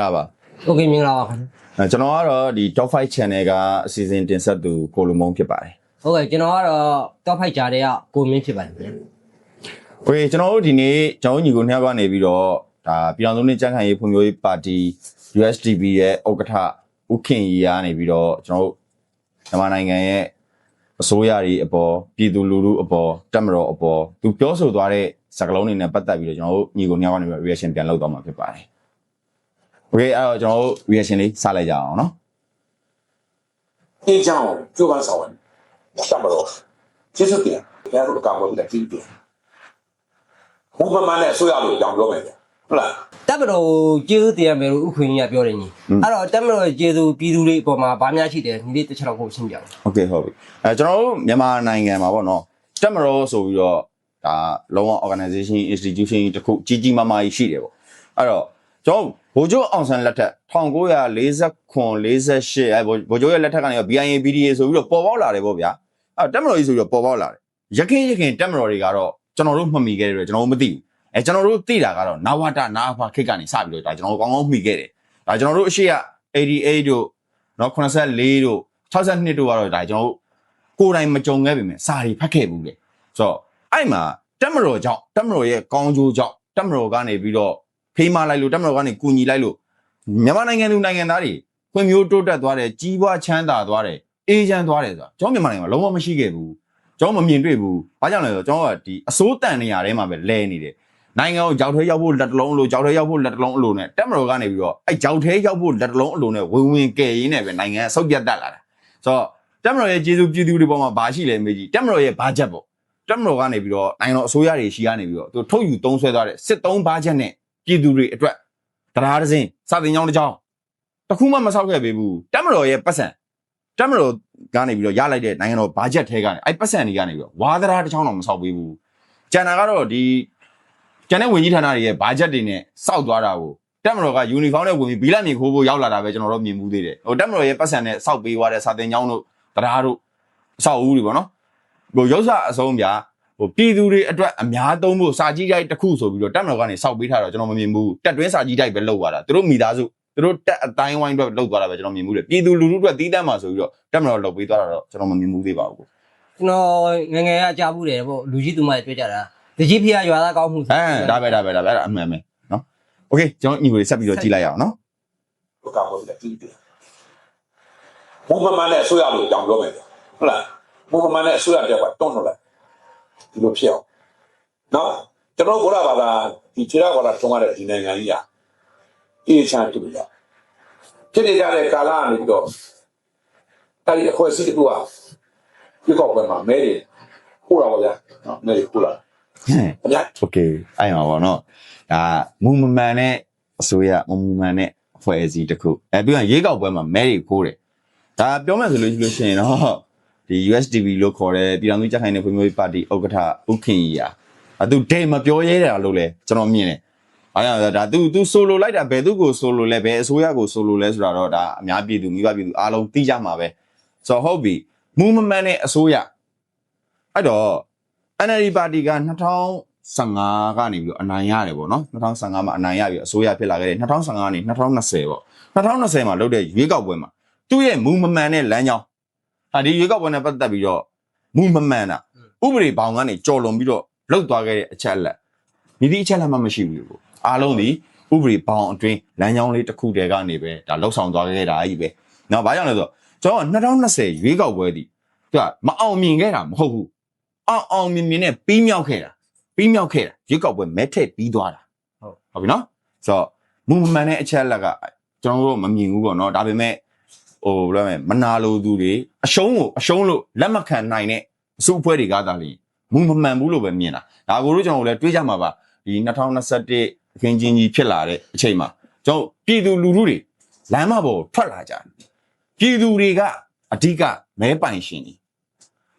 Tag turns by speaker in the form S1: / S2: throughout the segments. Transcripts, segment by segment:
S1: လားပါ
S2: โอเคမင်္ဂလာပါခင်ဗျ
S1: ကျွန်တော်ကတော့ဒီ Top 5 Channel ကအစီအစဉ်တင်ဆက်သူကိုလိုမုံဖြစ်ပါတယ်
S2: ဟုတ်ကဲ့ကျွန်တော်ကတော့ top 5ကြားတဲ့ကကိုမင်းဖြစ်ပါတယ်ခင်ဗျ
S1: โอเคကျွန်တော်တို့ဒီနေ့ကျွန်တော်ညီကိုနှစ်ယောက်ကနေပြီးတော့ဒါပြည်အောင်စုနှင့်ကြံ့ခိုင်ရေးဖွံ့ဖြိုးရေးပါတီ USDP ရဲ့ဥက္ကဋ္ဌဦးခင်ရီကနေပြီးတော့ကျွန်တော်တို့မြန်မာနိုင်ငံရဲ့အစိုးရတွေအပေါ်ပြည်သူလူထုအပေါ်တပ်မတော်အပေါ်သူပြောဆိုသွားတဲ့စကားလုံးတွေနဲ့ပတ်သက်ပြီးတော့ကျွန်တော်တို့ညီကိုနှစ်ယောက်ကနေပြီး reaction ပြန်လုပ်သွားမှာဖြစ်ပါတယ်โอเคအဲ့တော့ကျွန်တော်တို့ reaction လေးစလိုက်ကြအောင်နော်
S3: 第一讲就把少文，上不了，接受点，别说干活的这一点，我慢慢的收下来养表妹的，不然。
S2: တပ်မတော်ကျေးဇူးတင်ရမယ်လို့ဥခွင့်ကြီးကပြောတယ်ညီအဲ့တော့တပ်မတော်ကျေးဇူးပြည်သူတွေအပေါ်မှာဗာများရှိတယ်ညီလေးတစ်ချက်တော့ကိုရှင်းပြအောင်
S1: โอเคဟုတ်ပြီကျွန်တော်တို့မြန်မာနိုင်ငံမှာပေါ့နော်တက်မတော်ဆိုပြီးတော့ဒါလုံးဝ organization institution တခုကြီးကြီးမားမားကြီးရှိတယ်ပေါ့အဲ့တော့ကျွန်တော်ဗိုလ်ချုပ်အောင်ဆန်းလက်ထက်1949 48ဗိုလ်ချုပ်ရဲ့လက်ထက်ကနေ BIA BDA ဆိုပြီးတော့ပေါ်ပေါက်လာတယ်ပေါ့ဗျာအဲ့တက်မတော်ကြီးဆိုပြီးတော့ပေါ်ပေါက်လာတယ်ရခင်တက်မတော်တွေကတော့ကျွန်တော်တို့မှတ်မိခဲ့တယ်ကျွန်တော်တို့မသိဘူးကျွန်တော်တို့သိတာကတော့နာဝတာနာဖာခိတ်ကနေစပြီးတော့ဒါကျွန်တော်တို့ကောင်းကောင်းမှီခဲ့တယ်ဒါကျွန်တော်တို့အရှိရ88တို့နော်84တို့62တို့ကတော့ဒါကျွန်တော်တို့ကိုယ်တိုင်မကြုံခဲ့ပြီမဲ့စာရီဖတ်ခဲ့ဘူးလေဆိုတော့အဲ့မှာတက်မတော်ကြောင့်တက်မတော်ရဲ့ကောင်းကျိုးကြောင့်တက်မတော်ကနေပြီးတော့ဖေးမလိုက်လို့တက်မတော်ကနေကူညီလိုက်လို့မြန်မာနိုင်ငံလူနိုင်ငံသားတွေဖွံ့ဖြိုးတိုးတက်သွားတယ်ကြီးပွားချမ်းသာသွားတယ်အေးချမ်းသွားတယ်ဆိုတာကျွန်တော်မြန်မာနိုင်ငံမှာလုံးဝမရှိခဲ့ဘူးကျွန်တော်မမြင်တွေ့ဘူးဘာကြောင့်လဲဆိုတော့ကျွန်တော်ကဒီအစိုးတန်နေရာထဲမှာပဲလဲနေတယ်နိုင်ငံကိုကြောက်ထဲရောက်ဖို့လက်တလုံးအလိုကြောက်ထဲရောက်ဖို့လက်တလုံးအလိုနဲ့တက်မတော်ကနေပြီးတော့အဲ့ကြောက်ထဲရောက်ဖို့လက်တလုံးအလိုနဲ့ဝင်ကယ်ရင်းနဲ့ပဲနိုင်ငံဆုတ်ပြတ်တက်လာတာဆိုတော့တက်မတော်ရဲ့ကျေးဇူးပြည်သူတွေပေါ်မှာဘာရှိလဲမေးကြည့်တက်မတော်ရဲ့ဘာချက်ပေါ့တက်မတော်ကနေပြီးတော့နိုင်ငံတော်အစိုးရတွေရှိကနေပြီးတော့သူထုတ်ယူသုံးဆွဲသွားတဲ့စစ်သုံးဘာချက်နဲ့ပြည်သူတွေအတွက်တရားတစ်စင်းစာတင်ကြောင်းတစ်ကြောင်းတခုမှမဆောက်ခဲ့ပေးဘူးတက်မတော်ရဲ့ပတ်စံတက်မတော်ကနေပြီးတော့ရလိုက်တဲ့နိုင်ငံတော်ဘာချက်ထဲကနေအဲ့ပတ်စံတွေကနေပြီးတော့ဝါသရာတစ်ချောင်းတော့မဆောက်ပေးဘူးကျန်တာကတော့ဒီကျန်တဲ့ဝင်ကြီးဌာနတွေရဲ့ဘာဂျက်တွေနဲ့စောက်သွားတာကိုတက်မတော်ကယူနီဖောင်းနဲ့ဝင်ပြီးဘီလက်မြေခိုးဖို့ရောက်လာတာပဲကျွန်တော်တို့မြင်မှုသေးတယ်ဟိုတက်မတော်ရဲ့ပတ်စံနဲ့စောက်ပေးသွားတဲ့စာတင်ကျောင်းတို့တရားတို့အဆောက်အဦတွေပေါ့နော်ဟိုရုပ်စအဆုံးပြဟိုပြည်သူတွေအတွက်အများသုံးဖို့စာကြီးတိုက်တစ်ခုဆိုပြီးတော့တက်မတော်ကနေစောက်ပေးထားတော့ကျွန်တော်မမြင်ဘူးတက်တွင်းစာကြီးတိုက်ပဲလောက်သွားတာသူတို့မိသားစုသူတို့တက်အတိုင်းဝိုင်းအတွက်လောက်သွားတာပဲကျွန်တော်မြင်မှုတယ်ပြည်သူလူထုအတွက်တီးတန်းမှာဆိုပြီးတော့တက်မတော်လောက်ပေးသွားတာတော့ကျွန်တော်မမြင်ဘူးသေးပါဘူး
S2: ကျွန်တော်ငယ်ငယ်ကကြားဘူးတယ်ပေါ့လူကြီးသူမတွေတွေ့ကြတာတကြီးဖေးရွာသားကောင်းမှုဒ
S1: ါပဲအဲ့ဒါအမှန်ပဲနော်โอเคကျွန်တော်ညီကိုလေးဆက်ပြီးတော့ကြည့်လိုက်ရအောင်နော်
S3: 干活的这一点，我慢慢的收下来养表妹的，不然我慢慢的收下这块动出来，这个票，那这种过来吧，你其他过来中华的今年原因啊，一千对不对？这里家的干啥呢？这个，但是或者是这个啊，一个本嘛，没的，护了我的，啊，没的护了。
S1: โอเคအဲ့မှာပေါ့နော်ဒါမူမမှန်တဲ့အစိုးရမူမှန်တဲ့ဖွဲ့စည်းတစ်ခုပြီးရင်ရေကောက်ပွဲမှာမဲတွေခိုးတယ်ဒါပြောမှဆိုလို့ရှိရင်တော့ဒီ USDP လို့ခေါ်တဲ့ပြည်တော်စုကြက်ခိုင်တဲ့ဖွံ့ဖြိုးရေးပါတီဥက္ကဋ္ဌဥက္ခင်ကြီးอ่ะသူဒိတ်မပြောရဲတာလို့လဲကျွန်တော်မြင်တယ်အားရဒါသူဆိုလိုလိုက်တာဘယ်သူကိုဆိုလိုလဲဘယ်အစိုးရကိုဆိုလိုလဲဆိုတာတော့ဒါအများပြည်သူမိဘပြည်သူအားလုံးသိကြမှာပဲဆိုတော့ဟုတ်ပြီမူမမှန်တဲ့အစိုးရအဲ့တော့NLD ပါတီက2015ကနေပြီးတော့အနိုင်ရတယ်ပေါ့နော်2015မှာအနိုင်ရပြီးအစိုးရဖြစ်လာခဲ့တယ်2015ကနေ2020ပေါ့2020မှာလုပ်တဲ့ရွေးကောက်ပွဲမှာသူ့ရဲ့မူမမှန်တဲ့လမ်းကြောင်းဒီရွေးကောက်ပွဲနဲ့ပတ်သက်ပြီးတော့မူမမှန်တာဥပဒေဘောင်ကနေကြော်လွန်ပြီးတော့လှုပ်သွားခဲ့တဲ့အချက်အလက်ဒီအချက်အလက်မှမရှိဘူးပေါ့အားလုံးဒီဥပဒေဘောင်အတွင်းလမ်းကြောင်းလေးတစ်ခုတည်းကနေပဲဒါလှုပ်ဆောင်သွားခဲ့တာကြီးပဲနော်ဘာကြောင့်လဲဆိုတော့ကျွန်တော်2020ရွေးကောက်ပွဲဒီသူကမအောင်မြင်ခဲ့တာမဟုတ်ဘူးအောင်မြင်နဲ့ပြီးမြောက်ခဲ့တာရွေးကောက်ပွဲမဲထည့်ပြီးသွားတာဟုတ်ပြီနော်ဆိုတော့မူမမှန်တဲ့အချက်လက်ကကျွန်တော်တို့မမြင်ဘူးပေါ့နော်ဒါပေမဲ့ဟိုဘယ်လိုလဲမနာလိုသူတွေအရှုံးလို့လက်မခံနိုင်တဲ့အစုအဖွဲ့တွေကသာလေမူမမှန်ဘူးလို့ပဲမြင်တာဒါကိုတို့ကျွန်တော်တို့လည်းတွေးကြမှာပါဒီ2021အခင်းချင်းကြီးဖြစ်လာတဲ့အချိန်မှာကျွန်တော်ပြည်သူလူထုတွေလမ်းမပေါ်ထွက်လာကြတယ်ပြည်သူတွေကအဓိကမဲပိုင်ရှင်တွေ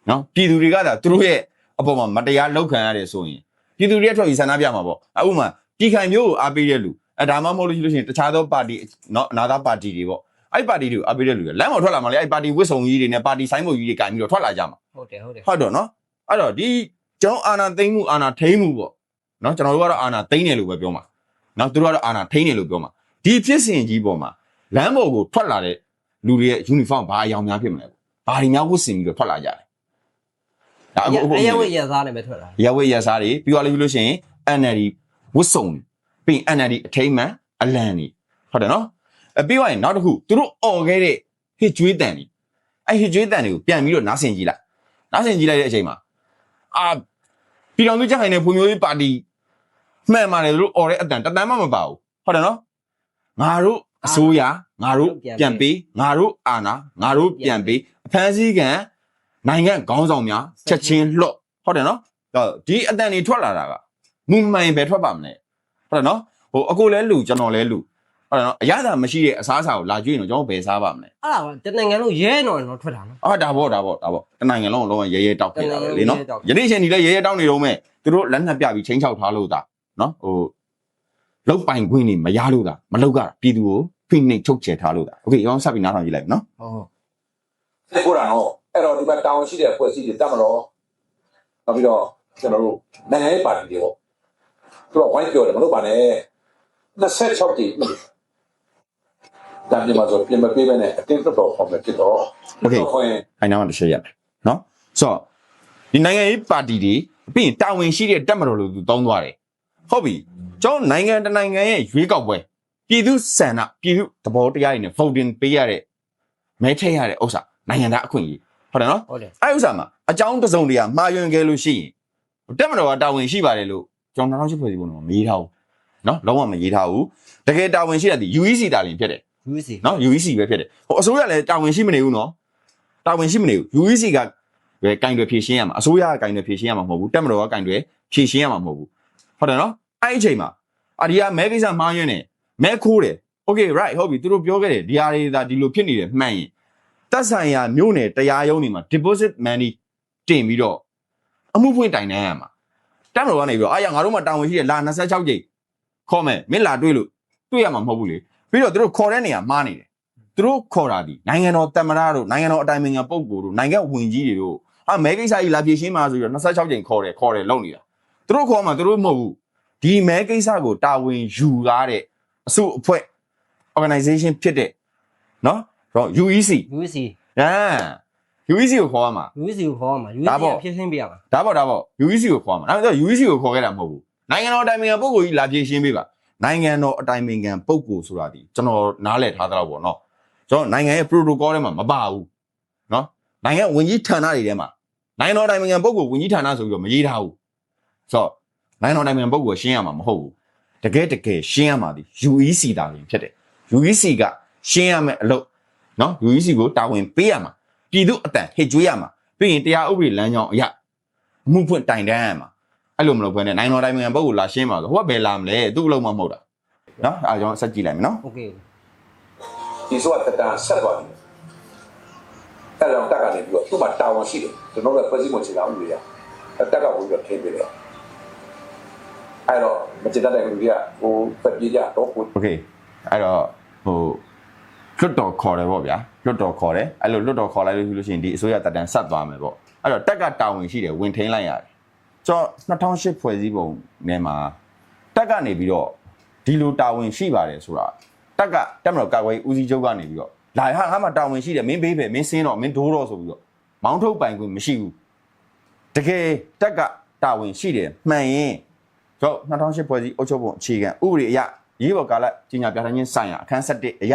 S1: နော်ပြည်သူတွေကသာသူတို့ရဲ့အပေါ်မှာမတရားလောက်ခံရတယ်ဆိုရင်ပြည်သူတွေထွက်ပြီးဆန္ဒပြမှာပေါ့အခုမှပြည်ခိုင်မျိုးကိုအားပေးတဲ့လူဒါမှမဟုတ်လို့ရှိရင်တခြားသောပါတီနော်အနာဂတ်ပါတီတွေပေါ့အဲ့ပါတီတွေကိုအားပေးတဲ့လူလမ်းပေါ်ထွက်လာမှလေအဲ့ပါတီဝစ်စုံကြီးတွေနဲ့ပါတီဆိုင်ဘုတ်ကြီးတွေကင်ပြီးတော့ထွက်လာကြမှာဟ
S2: ုတ်တယ်
S1: ဟုတ်တော့နော်အဲ့တော့ဒီကျွန်တော်အာဏာသိမ်းမှုအာဏာထိန်းမှုပေါ့နော်ကျွန်တော်တို့ကတော့အာဏာသိမ်းတယ်လို့ပဲပြောမှာနော်သူတို့ကတော့အာဏာထိန်းတယ်လို့ပြောမှာ ဒီဖြစ်စဉ်ကြီးပေါ်မှာလမ်းပေါ်ကိုထွက်လာတဲ့လူတွေရဲ့ uniform ဘာအယောင်များဖြစ်မလဲဘာတွေများဝတ်ဆင်ပြီးတော့ထွက်လာကြတယ်ဒါအခု
S2: အရဝရစားနဲ့ပဲထွက်လာ
S1: ရဝဲရစားတွေပြီးတော့လည်းလို့ရှိရင် NLD ဝတ်စုံပြီး NLD အထိမ်းမှန်အလံတွေဟုတ်တယ်နော်ပြီးတော့ရင်နောက်တစ်ခုသူတို့អော်ခဲ့တဲ့ဟစ်ကျွေးတန်တွေအဲ့ဟစ်ကျွေးတန်တွေကိုပြန်ပြီးတော့နားဆင်ကြည့်လိုက်တဲ့အချိန်မှာပြည်တော်စုကြက်ခိုင်တဲ့ဖွံ့ဖြိုးရေးပါတီမှန်ပါတယ်သူတို့អော်တဲ့အတန်တတန်းမှမပါဘူးဟုတ်တယ်နော်ငါတို့အစိုးရငါတို့ပြန်ပေးငါတို့အာဏာငါတို့ပြန်ပေးအဖမ်းဆီးခံနိုင်ငံခေါင်းဆောင်များချက်ချင်းလှော့ဟုတ်တယ်နော်ဒီအတန်တွေထွက်လာတာကမူမှန်ပဲထွက်ပါမလဲဟုတ်တယ်နော်ဟိုအခုလဲလူကျွန်တော်လဲလူဟုတ်တယ်နော်အရသာမရှိတဲ့အစားအစာကိုလာကြွေးရင်တော့ကျွန်တော်ဘယ်စားပါမလဲ
S2: အဲ့ဒါကတနိုင်ငံလုံးရဲနော်ထွက်တာနော်
S1: ဒါပေါ့တနိုင်ငံလုံးလုံးရဲတောက်နေတာပဲလေနော်ယနေ့ချိန်ဒီလဲရဲတောက်နေတော့မဲ့သူတို့လက်နက်ပြပြီးချင်းချောက်ထားလို့တာနော်ဟိုလုတ်ပိုင်ခွင့်နေမရလို့တာမလုတ်ကြတာပြည်သူကိုဖိနှိပ်ချုပ်ချယ်ထားလို့တာโอเคရောင်းဆက်ပြီးနားထောင်ကြည့်လိုက်နော်ဟ
S3: ုတ်ကိုရာနော်အဲ့တော့ဒီမှာတောင်းရှိတဲ့ဖွဲ့စည်းတွေတတ်မလို့နောက်ပြီးတော့ကျွန်တော်တို့နိုင်ငံရေးပါတီတွေပေါ့သူတို့ဝိုင်းပြောတယ်မလုပ်ပါနဲ့26တီတမ်းပြမှာဆိုပြင်မပေးပဲနဲ့အတင်းတော်ပေါ်မှာဖြစ်တော့โ
S1: อเคအဲ့နားမှာတစ်ချက်ရတယ်နော်ဆိုတော့ဒီနိုင်ငံရေးပါတီတွေပြီးရင်တာဝန်ရှိတဲ့တက်မတော်လို့သူတောင်းသွားတယ်ဟုတ်ပြီကျွန်တော်နိုင်ငံတနိုင်ငံရဲ့ရွေးကောက်ပွဲပြည်သူစံနာပြည်သူသဘောတရားတွေနဲ့ voting ပေးရတဲ့မဲထည့်ရတဲ့ဥစ္စာနိုင်ငံသားအခွင့်အရေးဟုတ်တယ်နော်အဲ့ဥစ္စာမှာအကြောင်းတစုံတရာမှားယွင်းခဲ့လို့ရှိရင်တက်မတော်ကတာဝန်ရှိပါတယ်လို့ကျွန်တော်2008ဖွဲ့စည်းပုံတော့မရေးထားဘူးနော်လုံးဝမရေးထားဘူးတကယ်တာဝန်ရှိတဲ့ဒီ UEC တာလင်ဖြစ်တယ်
S2: UEC
S1: နော် UEC ပဲဖြစ်တယ်ဟိုအစိုးရလည်းတာဝန်ရှိမနေဘူးနော်တာဝန်ရှိမနေဘူး UEC ကပဲကင်တွေဖြည့်ရှင်းရမှာအစိုးရကကင်တွေဖြည့်ရှင်းရမှာမဟုတ်ဘူးတက်မတော်ကကင်တွေဖြည့်ရှင်းရမှာမဟုတ်ဘူးဟုတ်တယ်နော်အဲ့အချိန်မှာဒီကမဲကိစ္စမှားယွင်းတယ်မဲခိုးတယ် okay right ဟုတ်ပြီသူတို့ပြောခဲ့တယ်ဒီဟာတွေဒါဒီလိုဖြစ်နေတယ်မှန်ရင်သက်ဆိုင်ရာမြို့နယ်တရားရုံးတွေမှာ deposit money တင်ပြီးတော့အမှုဖွင့်တိုင်တန်းရမှာတက်မတော်ကနေပြီးတော့ငါတို့မှာတာဝန်ရှိတယ်လာ26ကြိမ်ခေါ်မယ်မင်းလာတွေ့လို့တွေ့ရမှာမဟုတ်ဘူးလေပြီးတော့သူတို့ခေါ်တဲ့နေရာမှားနေတယ်သူတို့ခေါ်တာဒီနိုင်ငံတော်သမ္မတတို့နိုင်ငံတော်အတိုင်ပင်ခံပုဂ္ဂိုလ်တို့နိုင်ငံဝန်ကြီးတွေတို့မဲကိစ္စကြီးလာပြေရှင်းမှာဆိုပြီးတော့26ကြိမ်ခေါ်တယ်လုပ်နေတာသူတို့ခေါ်မှာသူတို့မဟုတ်ဘူးဒီမဲကိစ္စကိုတာဝန်ယူရတဲ့အစုအဖွဲ့ organization ဖြစ်တဲ့နော် UEC
S2: UEC
S1: UEC ကိုခေါ်ရမှာ
S2: UEC ကိုခေါ်ရမှာ UEC ဖြစ်ရှင်းပေးရမှာ
S1: ဒါပေါ့ UEC ကိုခေါ်ရမှာဒါပေမဲ့ UEC ကိုခေါ်ခဲ့တာမဟုတ်ဘူးနိုင်ငံတော်အတိုင်ပင်ခံပုဂ္ဂိုလ်ကြီးလာပြေရှင်းပေးပါနိုင်ငံတော်အတိုင်ပင်ခံပုဂ္ဂိုလ်ဆိုတာဒီကျွန်တော်နားလည်ထားသလောက်ပေါ့နော်ကျွန်တော်နိုင်ငံရဲ့ protocol ထဲမှာမပါဘူးနော်နိုင်ငံဝန်ကြီးဌာနတွေထဲမှာနိုင်ငံတော်အတိုင်ပင်ခံပုဂ္ဂိုလ်ဝန်ကြီးဌာနဆိုပြီးတော့မရေးထားဘူးဆိုတော့နိုင်ငံတော်အတိုင်ပင်ခံပုဂ္ဂိုလ်ရှင်းရမှာမဟုတ်ဘူးတကယ်ရှင်းရမှာဒီ UEC တာလင်ဖြစ်တယ် UEC ကရှင်းရမယ်အလုပ်နော် UEC ကိုတာဝန်ပေးရမှာပြည်သူအတန်ဟစ်ကြွေးရမှာပြီးရင်တရားဥပဒေလမ်းကြောင်းအရမှုဖွင့်တိုင်တန်းရမှာအဲ့လိုမလုပ်ဘဲနဲ့နိုင်ငံတော်တိုင်းနိုင်ငံပုဂ္ဂိုလ်လာရှင်းပါဆိုဟိုကဘယ်လာမလဲသူ့အလုံးမမဟုတ်တာနော်အဲ့ကျွန်တော်ဆက်ကြည့်လိုက်မယ်နော်โ
S2: อเคဒ
S3: ီဆိုတော့တာဆက်သွားတယ်အဲ့တော့တက်ကနေပြီးတော့သူ့မှာတာဝန်ရှိတယ်ကျွန်တော်တို့ဖွဲ့စည်းမှုခြေလှမ်းဥပဒေရတက်ကဝင်ပြီးတော့ထည့်ပေးတယ်အဲ့တော့မကြတဲ့လူတွေကဟိုပတ်ပြေးကြတော့โ
S1: อเคအဲ့တော့ဟိုလွတ်တော်ခေါ်တယ်ပေါ့ဗျာလွတ်တော်ခေါ်တယ်အဲ့လိုလွတ်တော်ခေါ်လိုက်လို့ရှိရင်ဒီအစိုးရတက်တန်းဆက်သွားမယ်ပေါ့အဲ့တော့တက်ကတာဝန်ရှိတယ်ဝင်ထိန်းလိုက်ရတယ်ကျွန်တော်2008ဖွဲ့စည်းပုံနဲ့မှာတက်ကနေပြီးတော့ဒီလိုတာဝန်ရှိပါတယ်ဆိုတာတက်မတော်ကာကွယ်ဦးစီးချုပ်ကနေပြီးတော့လာဟာမှတာဝန်ရှိတယ်မင်းဘေးပဲမင်းစင်းတော့မင်းဒိုးတော့ဆိုပြီးတော့မောင်းထုတ်ပိုင်ခွင့်မရှိဘူးတကယ်တက်ကတာဝန်ရှိတယ်မှန်ရင်ကျွန်တော်2008ဖွဲ့စည်းအုပ်ချုပ်ပုံအခြေခံဥပဒေအရရေးပေါ်ကာလကြီးညာပြဋ္ဌာန်းခြင်းဆိုင်ရာအခန်း7အရ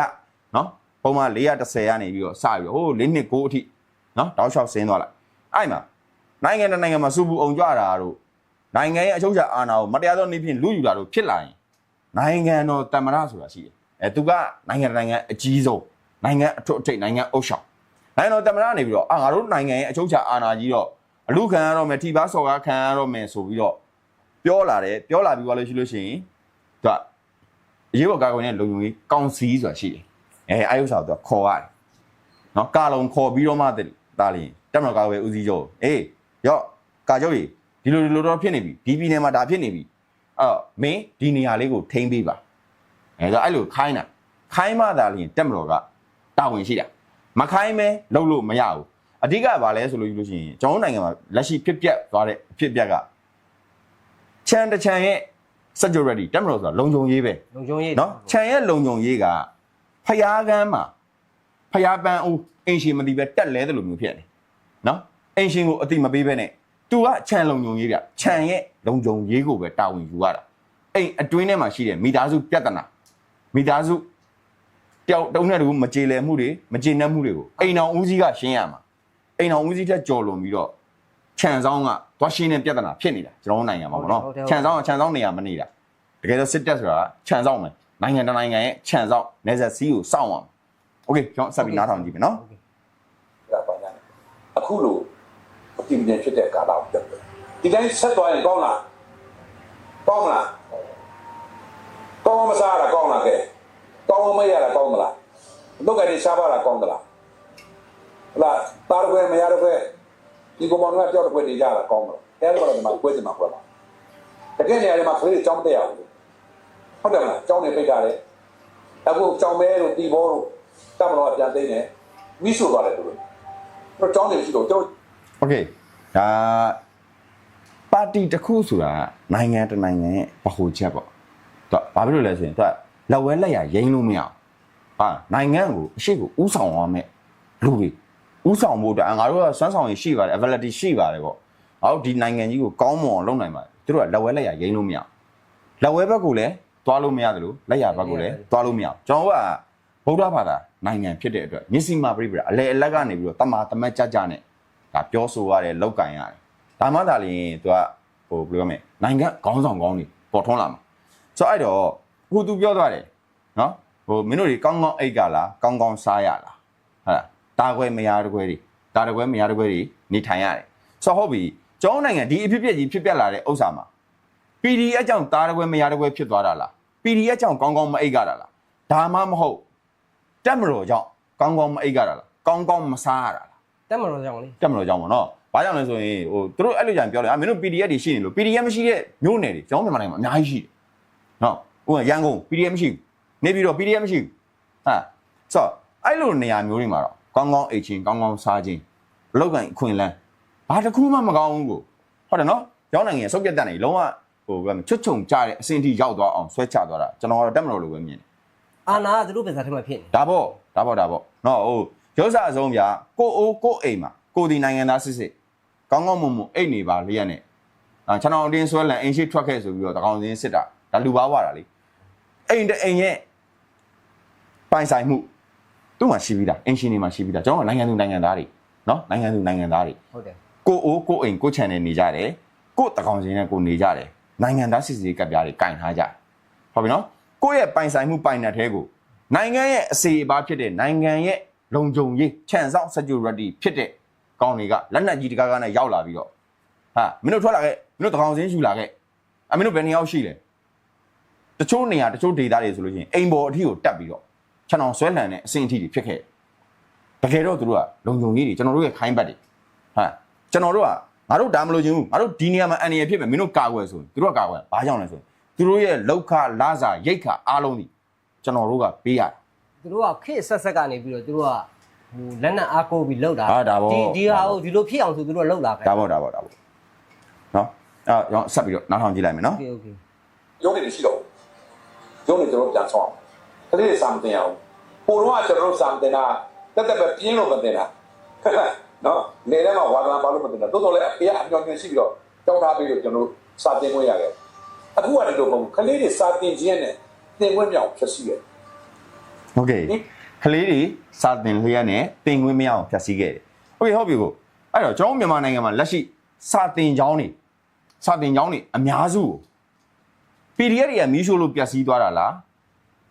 S1: နော်ပုံမှန်410ကနေပြီးတော့စပြီးတော့ဟို4နှစ်9အထိနော်တောက်လျှောက်ဆင်းသွားလိုက်အဲ့မှာနိုင်ငံတနိုင်ငံမှာစူပူအောင်ကြတာတို့နိုင်ငံရဲ့အချုပ်အခြာအာဏာကိုမတရားသောနည်းဖြင့်လူယူတာတို့ဖြစ်လာရင်နိုင်ငံတော်သမ္မတဆိုတာရှိတယ်သူကနိုင်ငံအကြီးဆုံးနိုင်ငံအထွတ်အထိပ်နိုင်ငံအုပ်ဆောင်နိုင်ငံတော်သမ္မတနေပြီးတော့ငါတို့နိုင်ငံရဲ့အချုပ်အခြာအာဏာကြီးတော့အလူခံရတော့မယ်ထိပါစော်ကားခံရတော့မယ်ဆိုပြီးတော့ပြောလာပြီးသွားလို့ရှိလို့ရှိရင်သူကအရေးပေါ်ကာကွယ်တဲ့လုံခြုံရေးကောင်စီဆိုတာရှိတယ်အဲ့ဥစ္စာကိုသူခေါ်ရတယ်နော်ကာလုံခေါ်ပြီးတော့မှတာလင်းတက်မတော်ကာကွယ်ဦးစီးချုပ်ရော့ကာချုပ်ကြီးဒီလိုတော့ဖြစ်နေပြီဒီပြည်နယ်မှာဒါဖြစ်နေပြီအဲ့တော့မင်းဒီနေရာလေးကိုထိန်းပေးပါအဲ့လိုခိုင်းမှသာလင်းတက်မတော်ကတာဝန်ရှိတာမခိုင်းမဲလုပ်လို့မရဘူးအဓိကဘာလဲဆိုလို့ရှိရင်ကျွန်တော်နိုင်ငံမှာလက်ရှိဖြစ်ပျက်သွားတဲ့အဖြစ်အပျက်ကချန်တချန်ရဲ့ security တက်မလို့ဆိုတာလုံခြုံရေးပဲ
S2: လုံခြုံရေး
S1: နော်ခြံရဲ့လုံခြုံရေးကဖျားကန်းမှာဖျားပန်းဦးအင်ရှင်မသိပဲတက်လဲတယ်လို့မျိုးဖြစ်နေနော်အင်ရှင်ကိုအတိမပေးပဲနဲ့သူကခြံလုံခြုံရေးပြခြံရဲ့လုံခြုံရေးကိုပဲတာဝန်ယူရတာအိမ်အတွင်းထဲမှာရှိတဲ့မိသားစုပြဿနာမိသားစုတယောက်တုံးတဲ့လူမကြေလည်မှုတွေမကျေနပ်မှုတွေကိုအိမ်တော်ဦးစီးကရှင်းရမှာအိမ်တော်ဦးစီးထက်ကြော်လွန်ပြီးတော့ခြံဆောင်ကသွားရှင်းတဲ့ပြဿနာဖြစ်နေတာကျွန်တော်နိုင်ငံမှာပေါ့နော်ခြံဆောင်နေရမနေတာတကယ်တော့စစ်တပ်ဆိုတာခြံဆောင်မယ်နိုင်ငံတနိုင်ငံရဲ့ခြံဆောင်နေဆက်စီးကိုစောင့်အောင်โอเคကျွန်တော်ဆက်ပြီးနားထောင်ကြည့်မယ်နော်
S3: ဒါပါညာအခုလိုအပြင်ပြန်ဖြစ်တဲ့ကာလကိုဒီတိုင်းဆက်သွားရင်ကောင်းလားကောင်းမလားကောင်းမစားရတာကောင်းလားကဲကောင်းမရတာကောင်းမလားတော့ကနေစားပါတာကောင်းသလားလာတာရခွဲမရတော့ခွဲဒီကောင်ကကြောက်တော့ခွဲနေကြတာကောင်းမလားအဲ့ဒါကတော့ဒီမှာခွဲချင်မှာခွဲပါတကယ်နေရာမှာခလေးကြောင်းတက်ရအောင်ဟုတ်တယ်မလားကြောင်းနေပိတ်ထားတယ်အခုကြောင်းမဲတို့တီဘောတို့တမလို့ပြန်သိနေမိဆိုသွားတယ်သူတို့ကြောင်းနေရှိတော့ကြောင်း
S1: โอเคဒါပါတီတစ်ခုဆိုတာနိုင်ငံတနိုင်ငံရဲ့ဗဟိုချက်ပေါ့သူဘာဖြစ်လို့လဲဆိုရင်သူကလက်ဝဲလက်ရရိမ့်လို့မရအောင်ဟာနိုင်ငံကိုအရှိကိုဥဆောင်ရမယ်လူတွေဥဆောင်ဖို့အတွက်ငါတို့ကစွမ်းဆောင်ရည်ရှိပါတယ် ability ရှိပါတယ်ပေါ့ငါတို့ဒီနိုင်ငံကြီးကိုကောင်းမွန်အောင်လုပ်နိုင်ပါတယ်သူတို့ကလက်ဝဲလက်ရရိမ့်လို့မရအောင်လက်ဝဲဘက်ကိုလည်းသွားလို့မရတယ်လို့လက်ရဘက်ကိုလည်းသွားလို့မရအောင်ကျွန်တော်ကဗုဒ္ဓဘာသာနိုင်ငံဖြစ်တဲ့အတွက်မျက်စိမှပြိပရာအလေအလက်ကနေပြီးတော့တမာတမတ်ကြကြနဲ့ဒါပြောဆိုရတယ်လောက်ကင်ရတယ်ဒါမှသာလျှင်သူကဟိုဘယ်လိုပြောမလဲနိုင်ငံခေါင်းဆောင်ကောင်းတွေပေါ်ထွန်းလာမှာဆိုတော့အဲ့တော့အခုသူပြောသွားတယ်နော်ဟိုမင်းတို့တွေကောင်းကောင်းအိတ်ကလားကောင်းကောင်းစားရလားဟုတ်လားတာခွဲမရတခွဲတွေတာတခွဲမရတခွဲတွေနေထိုင်ရတယ်ဆိုတော့ဟုတ်ပြီကျောင်းနိုင်ငံဒီအဖြစ်ပြက်ကြီးဖြစ်ပြက်လာတဲ့ဥစ္စာမှာ PDF အကြောင်းတာတခွဲမရတခွဲဖြစ်သွားတာလား PDF အကြောင်းကောင်းကောင်းမအိတ်ကြတာလားဒါမှမဟုတ်တက်မတော်ကြောင့်ကောင်းကောင်းမအိတ်ကြတာလားကောင်းကောင်းမစားရတာလား
S2: တက်မလို့ကြောင်လေ
S1: တက်မတော်ကြောင့်ပေါ့နော်ဘာကြောင့်လဲဆိုရင်ဟိုသူတို့အဲ့လိုကြံပြောတယ်မင်းတို့ PDF တွေရှိနေလို့ PDF မရှိတဲ့မျိုးနယ်တွေကျောင်းမြန်မာနိုင်ငံမှာအများကြီးရှိတယ်နော်ဟိုရန်ကုန် PDF မရှိဘူးနေပြီးတော့ PDF မရှိဘူးဟာဆိုတော့အဲ့လိုနေရာမျိုးတွေမှာတော့ကောင်းကောင်းအိတ်ချင်းကောင်းကောင်းစားချင်းအလောက်ကန်အခွင့်အလမ်းဘာတစ်ခုမှမကောင်းဘူးကိုဟုတ်တယ်နော်ကျောင်းနိုင်ငံရဲ့စုပ်ပြတ်တက်နေလုံးဝဟိုချွတ်ချုံကြတဲ့အဆင့်ထိရောက်သွားအောင်ဆွဲချသွားတာကျွန်တော်ကတော့တက်မတော်လို့ပဲမြင်တယ်
S2: အာနာကသူတို့ပဲစားထဲမှာဖြစ်နေဒ
S1: ါပေါ့နော်ဟိုရုပ်စာအဆုံးဗျာကိုအိုးကိုအိမ်မှာကိုဒီနိုင်ငံသားစစ်စစ်ကောင်းကောင်းမွန်မွန်အိတ်နေပါလေးရနဲ့ခြံအောင်တင်းဆွဲလန်အင်ရှိထွက်ခဲ့ဆိုပြီးတော့တကောင်စင်းစစ်တာဒါလူပါဝါတာလေအိမ်တအိမ်ရဲ့ပိုင်ဆိုင်မှုသူ့မှာရှိပြီးသားအင်ရှင်နေမှာရှိပြီးသားကျွန်တော်နိုင်ငံသူနိုင်ငံသားတွေနော်နိုင်ငံသူနိုင်ငံသားတွေ
S2: ဟုတ်တယ်က
S1: ိုအိုးကိုအိမ်ကိုခြံနေနေကြတယ်ကိုတကောင်စင်းနဲ့ကိုနေကြတယ်နိုင်ငံသားစစ်စစ်ကပ်ပြားတွေကင်ထားကြဟုတ်ပြီနော်ကိုယ့်ရဲ့ပိုင်ဆိုင်မှုပိုင်တဲ့ထဲကိုနိုင်ငံရဲ့အစီအပါဖြစ်တဲ့နိုင်ငံရဲ့လုံခြုံရေးခြံဆောင် security ဖြစ်တဲ့ကောင်းတွေကလက်နက်ကြီးတကားကားနဲ့ရောက်လာပြီးတော့ဟာမင်းတို့ထွက်လာခဲ့မင်းတို့တကောင်စင်းယူလာခဲ့မင်းတို့ဘယ်နေရောက်ရှိလဲတချို့နေရာတချို့ဒေသတွေဆိုလို့ရှိရင်အိမ်ပေါ်အထီကိုတက်ပြီးတော့ခြံအောင်ဆွဲလန်တဲ့အဆင့်အထိတွေဖြစ်ခဲ့တကယ်တော့သူတို့ကလုံခြုံရေးတွေကျွန်တော်တို့ရဲ့ခိုင်းဘက်တွေဟာကျွန်တော်တို့ကငါတို့ဒါမလို့ချင်းဘူးငါတို့ဒီနေရာမှာအန်ရဖြစ်မယ်မင်းတို့ကာကွယ်ဆိုရင်သူတို့ကကာကွယ်ဘာကြောင့်လဲဆိုရင်သူတို့ရဲ့လောက်ခလာစာရိတ်ခအားလုံးကြီးကျွန်တော်တို့ကပေးရတယ်သ
S2: ူတို့ကခေတ်ဆက်ကနေပြီးတော့သူတို့ကဟိုလက်နက်အားကိုးပြီးလှုပ်တာ
S1: ဒါပေါ့
S2: ဒီဟာကိုဒီလိုဖြစ်အောင်ဆိုသူတို့ကလှုပ်လာခဲ့ဒ
S1: ါပေါ့နော်အဲ့တော့ဆက်ပြီးတော့နားထောင်ကြည့်လိုက်မယ်နော်
S2: โอเค
S3: ရုံးနေရှိတော့ရုံးနေကျွန်တော်ပြန်ဆောင်ကလေးတွေစာမတင်အောင်ပိုတော့ကျွန်တော်တို့စာမတင်တာတက်တက်ပဲပြင်းလို့မတင်တာနော်နေထဲမှာဝါဒနာပါလို့မတင်တာတိုးတော်လည်းအဖေကအမျော်မြင်ရှိပြီးတော့တောင်းထားပြီးတော့ကျွန်တော်စာတင်ခွင့်ရခဲ့အခုကလည်းတော့ကလေးတွေစာတင်ခြင်းနဲ့တင်ခွင့်မြောက်ဖြစ်စီခဲ့
S1: โอเคကလေးတွေစာတင်လျက်နဲ့တင်ခွင့်မရအောင်ဖြတ်စည်းခဲ့တယ်โอเคဟုတ်ပြီကိုအဲ့တော့ကျွန်တော်မြန်မာနိုင်ငံမှာလက်ရှိစာတင်ကျောင်းတွေအများစုကို PDF တွေကမီးရှို့လို့ပြတ်စည်းသွားတာလာ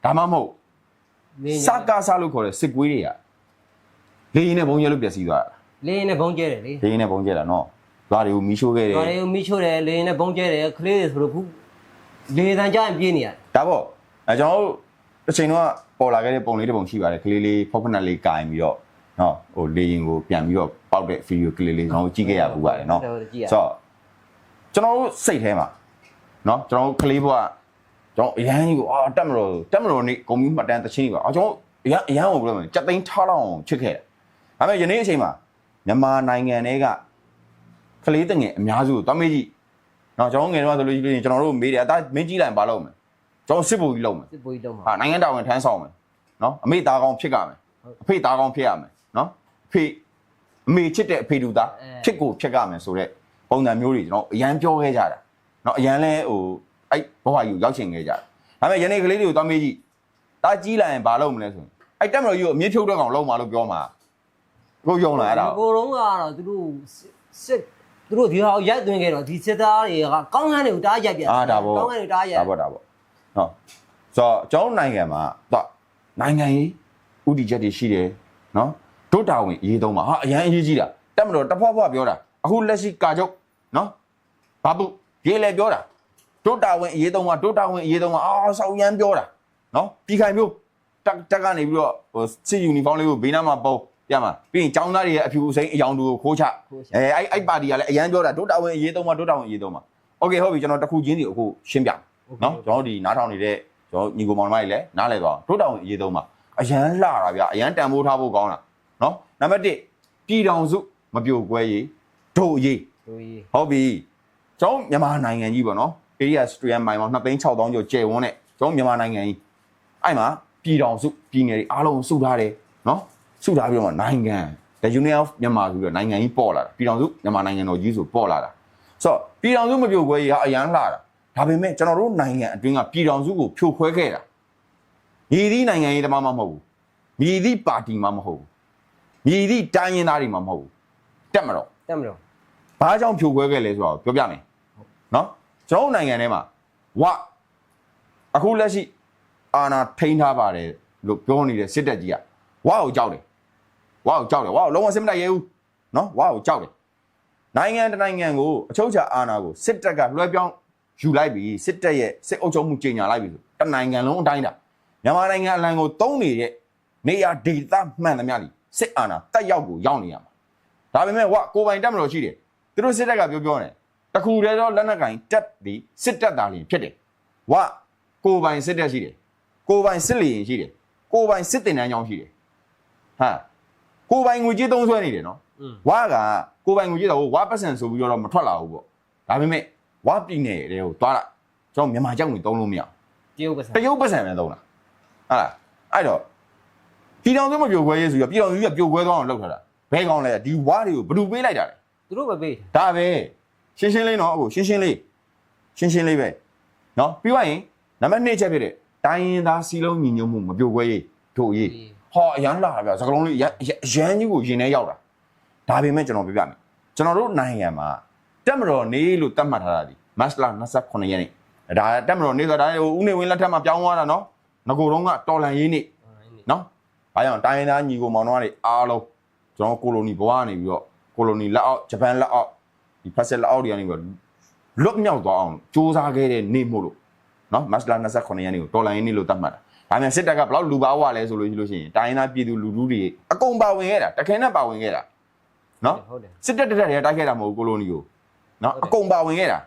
S1: းဒါမှမဟုတ်စကားစားလို့ခေါ်တဲ့စစ်ကွေးတွေကလေရင်နဲ့ဘုံကျဲလို့ပြတ်စည်းသွားတာလ
S2: ေရင်နဲ့ဘုံကျဲတယ်လေ
S1: လေရင်နဲ့ဘုံကျဲတာနော်ဓာတ်တွေကိုမီးရှို့ခဲ့တယ်
S2: ဓာတ်တွေကိုမီးရှို့တယ်လေရင်နဲ့ဘုံကျဲတယ်ကလေးတွေဆိုတော့ခုလေတန်ကြရင်ပြေးနေရတယ်
S1: ဒါပေါ့ကျွန်တော်တို့အချိန်တော့ပေါ်လာခဲ့တဲ့ပုံလေးတစ်ပုံရှိပါတယ်ကလေးလေးဖောက်ဖက်နက်လေးကင်ပြီးတော့နော်ဟိုလေရင်ကိုပြန်ပြီးတော့ပေါက်တဲ့ဗီဒီယိုကလေးလေးကျွန်တော်ကြည့်ခဲ့ရပူပါတယ်နော်ဆိုတော့ကျွန်တော်တို့စိတ်ထဲမှာနော်ကျွန်တော်တို့ကလေးဘွားကျွန်တော်အရန်ကြီးကိုတက်မလို့နေဂုံမျိုးမှတ်တမ်းတချင်းကြီးပါကျွန်တော်အရန်ကိုပြောမယ်ကြက်သိန်းထားလောက်အောင်ချစ်ခဲ့တယ်ဒါပေမဲ့ယနေ့အချိန်မှာမြန်မာနိုင်ငံတွေကကလေးတငယ်အများစုကိုတွားမေးကြည့် နော်ကျွန်တော်ငယ်တော့ဆိုလို့ရှိရင်ကျွန်တော်တို့မေးတယ်အသားမင်းကြီးလိုက်ဘာလုပ်မလဲကျွန်တော်စစ်ဖို့ကြီးလုပ်မယ်
S2: စစ်ပွေးတော့မှာ
S1: ဟာနိုင်ငံတော်ဝင်ထမ်းဆောင်မယ်နော်အမေသားကောင်းဖြစ်ကြမယ်အဖေသားကောင်းဖြစ်ရမယ်နော်အဖေအမေချစ်တဲ့အဖေတူသားဖြစ်ကိုဖြစ်ကြမယ်ဆိုတော့ပုံစံမျိုးတွေကျွန်တော်အရန်ပြောခဲ့ကြတာနော်အရန်လဲဟိုအဲ့ဘဝကြီးကိုရောက်ချင်ခဲ့ကြတာဒါပေမဲ့ယနေ့ကလေးတွေကိုသွားမေးကြည့်တားကြီးလိုက်ရင်ဘာလုပ်မလဲဆိုရင်အဲ့တက်မတော်ကြီးကိုအမြင့်ဖြုတ်တဲ့ကောင်လုံးမလို့ပြောမှာကိုယုံလားအဲ့ဒါ
S2: ကိုတော့ကတော့သူတို့ဒီဟာကိုရိုက်သွင်းခဲ့တော့ဒီစစ်သားတွေကကောင်းကန်းတွေကိုတားရိုက်ပြန်ကောင်းကန်းတွေတားရိုက်
S1: ဒါပေါ့နော်ဆိုတော့ကျွန်တော်နိုင်ငံမှာတော့နိုင်ငံရေးဥတီချက်တွေရှိတယ်နော်တို့တာဝန်အရေးသုံးပါဟာအရန်အရေးကြီးတာတက်မတော်တဖွားဖွားပြောတာအခုလက်ရှိကာချုပ်နော်ဘာဘူးရေးလေပြောတာတို့တာဝန်အရေးသုံးပါတို့တာဝန်အရေးသုံးပါဆောက်ရန်ပြောတာနော်ပြီးခိုင်မျိုးတက်ကနေပြီးတော့ဟိုစစ်ယူနီဖောင်းလေးကိုဘေးနားမှာပုံပြမှာပြီးရင်ចောင်းသားတွေရဲ့အဖြူအစိမ်းအယောင်တူကိုခိုးချအဲ့ပါတီကလည်းအရန်ပြောတာတို့တာဝန်အရေးသုံးပါတို့တာဝန်အရေးသုံးပါโอเคဟုတ်ပြီကျွန်တော်တစ်ခုချင်းစီအခုရှင်းပြနော်ကျွန်တော်ဒီနားထောင်နေတဲ့ကျွန်တော်ညီကိုမောင်နှမတွေလည်းနားလဲသွားတို့တာဝန်အရေးသုံးပါအရန်လှတာဗျအရန်တန်ဖိုးထားဖို့ကောင်းတာနော်နံပါတ်1ပြည်တော်စုမပြိုကွဲရေးတို့အရေးဟုတ်ပြီကျွန်တော်မြန်မာနိုင်ငံကြီးပေါ့နော် area stream မိုင်ပေါင်း2,600,000ကျော်ကျယ်ဝန်းတဲ့ကျွန်တော်မြန်မာနိုင်ငံကြီးအဲ့မှာပြည်တော်စုပြည်နယ်တွေအားလုံးစုထားတယ်နော်စုထားပြီးတော့နိုင်ငံ the union of Myanmar ဆိုပြီးတော့နိုင်ငံကြီးပေါ်လာတာပြည်တော်စုမြန်မာနိုင်ငံတော်ကြီးဆိုပေါ်လာတာဆိုတော့ပြည်တော်စုမပြိုကွဲရေးဟာအရန်လှတာဒါပေမဲ့ကျွန်တော်တို့နိုင်ငံအတွင်းကပြည်တော်စုကိုဖြိုခွဲခဲ့တာညီသည့်နိုင်ငံရေးတမမမဟုတ်ဘူးညီသည့်ပါတီမှမဟုတ်ဘူးညီသည့်တိုင်းရင်းသားတွေမှမဟုတ်ဘူးတက်မတော့ဘာကြောင့်ဖြိုခွဲခဲ့လဲဆိုတော့ပြောပြမယ်နော်ကျွန်တော်နိုင်ငံထဲမှာဝအခုလက်ရှိအာဏာထိန်းထားပါတယ်လို့ပြောနေတဲ့စစ်တပ်ကြီးကဝါကိုကြောက်တယ်ဝါကိုလုံးဝစစ်မတိုက်ရဲဘူးနော်ဝါကိုကြောက်တယ်နိုင်ငံတနိုင်ငံကိုအချုပ်အခြာအာဏာကိုစစ်တပ်ကလွှဲပြောင်းယူလိုက်ပြီစစ်တပ်ရဲ့စစ်အုပ်ချုပ်မှုကြီးညာလိုက်ပြီဆိုတနိုင်ငံလုံးအတိုင်းတာမြန်မာနိုင်ငံအလံကိုတုံးနေတဲ့နေရာဒေသမှန်သမျှလीစစ်အာဏာတက်ရောက်ကိုရောက်နေရမှာဒါပေမဲ့ဝကိုပိုင်တက်မလို့ရှိတယ်သူတို့စစ်တပ်ကပြောနေတခုတည်းသောလက်နက်ကင်တက်ပြီးစစ်တပ်သားလင်းဖြစ်တယ်ဝကိုပိုင်စစ်တပ်ရှိတယ်ကိုပိုင်စစ်လီရင်ရှိတယ်ကိုပိုင်စစ်တင်တန်းကြောင်းရှိတယ်ဟာကိုပိုင်ငွေကြေးသုံးဆွဲနေတယ်နော်ဝကကိုပိုင်ငွေကြေးတော့ဝပတ်စံဆိုပြီးတော့မထွက်လာဘူးပေါ့ဒါပေမဲ့ဝပြည်နယ်တွေကိုသွားလိုက်ကျွန်တော်မြန်မာကြောက်နေသုံးလို့မရတရုတ်ပတ်စံပဲသုံးတာဟာအဲ့တော့ပြည်တော်စုမပြိုခွဲရေးဆိုပြီးပြည်တော်စုကပြိုခွဲသွားအောင်လုပ်ထားတာဘဲကောင်းလဲဒီဝါတွေကိုဘယ်သူပေးလိုက်တာလဲ
S2: သူတို့ပဲပေးဒ
S1: ါပဲရှင်းလေးနော်အခုရှင်းလေးပဲနော်ပြီးသွားရင်နံပါတ်2ချက်ဖြစ်တဲ့တိုင်းရင်းသားစီးလုံးညီညွတ်မှုမပြိုခွဲရေးတို့ရေးဟောအရန်လာတာဗျစကလုံးလေးရန်ကြီးကိုရင်ထဲရောက်တာဒါပေမဲ့ကျွန်တော်ပြပြမယ်ကျွန်တော်တို့နိုင်ငံမှာတက်မတော်နေလို့တတ်မှတ်ထားတာဒီမတ်လ29ရက်နေ့ဒါတက်မတော်နေဆိုတာဟိုဦးနေဝင်းလက်ထက်မှာပြောင်းသွားတာနော်ငကိုတုံးကတော်လန်ရေးနေ့နော်ဘာကြောင့်တိုင်းရင်းသားညီကိုမောင်နှမတွေအားလုံးကျွန်တော်ကိုလိုနီဘဝကနေပြီးတော့ကိုလိုနီလက်အောက်ဂျပန်လက်အောက်ဒီဖက်ဆက်လက်အောက်တွေကနေပြီးတော့လွတ်မြောက်သွားအောင်စူးစမ်းခဲ့တဲ့နေ့မို့လို့နော်မတ်လ29ရက်နေ့ကိုတော်လန်ရေးနေ့လို့တတ်မှတ်တာဒါမှစစ်တပ်ကဘယ်လောက်လူပါဝါလဲဆိုလို့ရှိရင်တိုင်းရင်းသားပြည်သူလူထုတွေအကုန်ပါဝင်ခဲ့တာတခဲနဲ့ပါဝင်ခဲ့တာနော်စစ်တပ်တက်တွေကတိုက်ခဲ့တာမဟုတ်ကိုလိုနီကိုနော်အကုန်ပါဝင်ခဲ့တာ